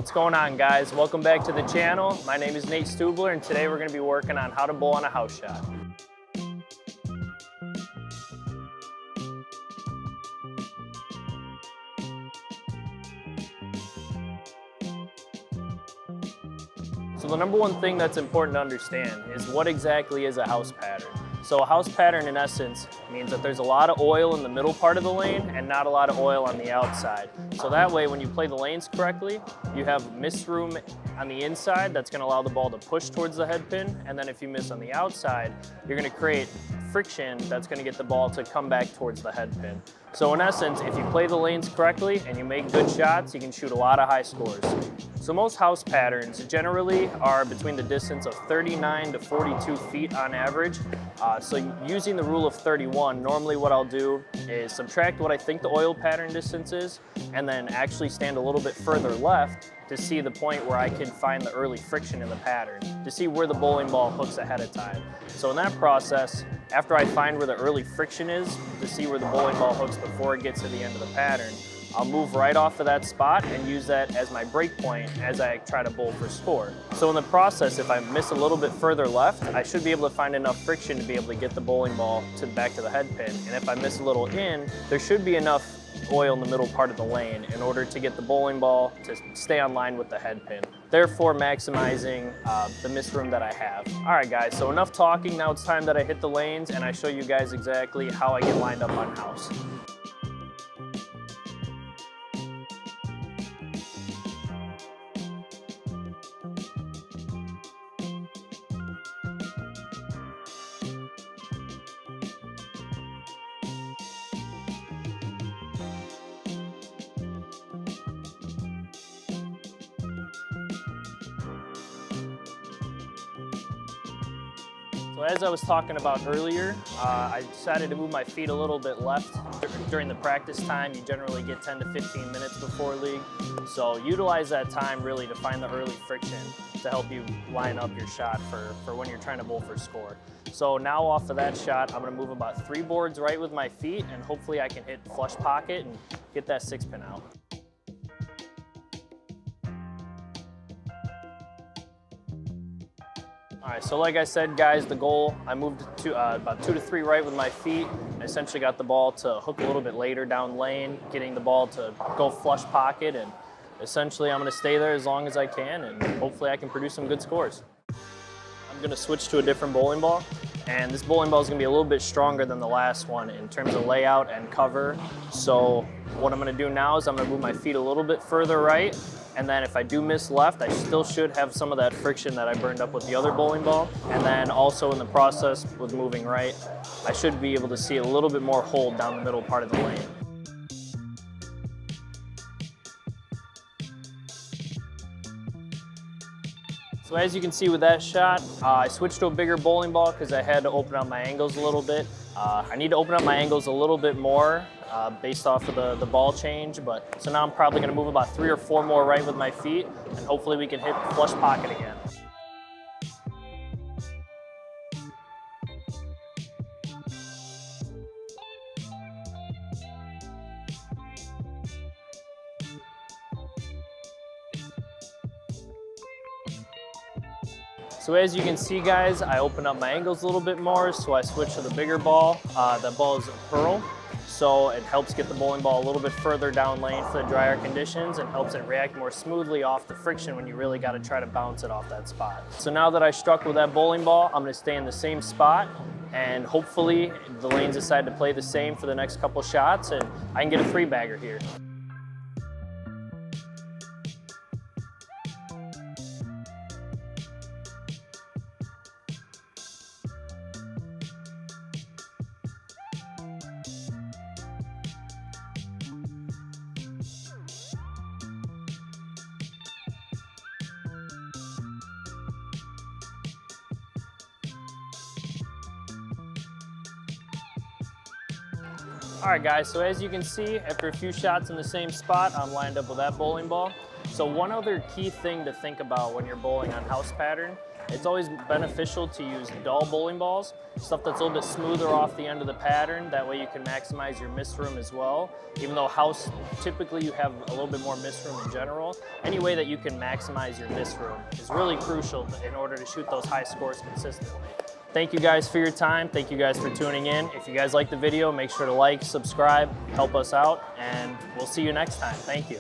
What's going on, guys? Welcome back to the channel. My name is Nate Stubler, and today we're going to be working on how to bowl on a house shot. So the number one thing that's important to understand is what exactly is a house pattern. So a house pattern, in essence, means that there's a lot of oil in the middle part of the lane and not a lot of oil on the outside. So that way, when you play the lanes correctly, you have miss room on the inside that's going to allow the ball to push towards the head pin, and then if you miss on the outside, you're going to create friction that's going to get the ball to come back towards the head pin. So in essence, if you play the lanes correctly and you make good shots, you can shoot a lot of high scores. So most house patterns generally are between the distance of 39 to 42 feet on average. So using the rule of 31, normally what I'll do is subtract what I think the oil pattern distance is, and then actually stand a little bit further left to see the point where I can find the early friction in the pattern, to see where the bowling ball hooks ahead of time. So in that process, after I find where the early friction is, to see where the bowling ball hooks before it gets to the end of the pattern, I'll move right off of that spot and use that as my break point as I try to bowl for score. So in the process, if I miss a little bit further left, I should be able to find enough friction to be able to get the bowling ball back to the head pin. And if I miss a little in, there should be enough oil in the middle part of the lane in order to get the bowling ball to stay on line with the head pin, therefore maximizing the miss room that I have. All right, guys, so enough talking. Now it's time that I hit the lanes and I show you guys exactly how I get lined up on house. So as I was talking about earlier, I decided to move my feet a little bit left. During the practice time, you generally get 10 to 15 minutes before league. So utilize that time really to find the early friction to help you line up your shot for when you're trying to bowl for score. So now off of that shot, I'm gonna move about 3 boards right with my feet, and hopefully I can hit flush pocket and get that 6-pin out. All right, so like I said, guys, the goal, I moved to about 2 to 3 right with my feet. I essentially got the ball to hook a little bit later down lane, getting the ball to go flush pocket, and essentially I'm gonna stay there as long as I can, and hopefully I can produce some good scores. I'm gonna switch to a different bowling ball, and this bowling ball is gonna be a little bit stronger than the last one in terms of layout and cover. So what I'm gonna do now is I'm gonna move my feet a little bit further right, and then if I do miss left, I still should have some of that friction that I burned up with the other bowling ball. And then also in the process with moving right, I should be able to see a little bit more hold down the middle part of the lane. So as you can see with that shot, I switched to a bigger bowling ball because I had to open up my angles a little bit. I need to open up my angles a little bit more based off of the ball change, so now I'm probably going to move about 3 or 4 more right with my feet, and hopefully we can hit flush pocket again. So as you can see, guys, I open up my angles a little bit more, so I switch to the bigger ball. That ball is a pearl, so it helps get the bowling ball a little bit further down lane for the drier conditions and helps it react more smoothly off the friction when you really got to try to bounce it off that spot. So now that I struck with that bowling ball, I'm going to stay in the same spot, and hopefully the lanes decide to play the same for the next couple shots, and I can get a 3-bagger here. All right, guys, so as you can see, after a few shots in the same spot, I'm lined up with that bowling ball. So So one other key thing to think about when you're bowling on house pattern, it's always beneficial to use dull bowling balls, stuff that's a little bit smoother off the end of the pattern. That way you can maximize your miss room as well. Even though house, typically you have a little bit more miss room in general, any way that you can maximize your miss room is really crucial in order to shoot those high scores consistently. Thank you guys for your time. Thank you guys for tuning in. If you guys like the video, make sure to like, subscribe, help us out, and we'll see you next time. Thank you.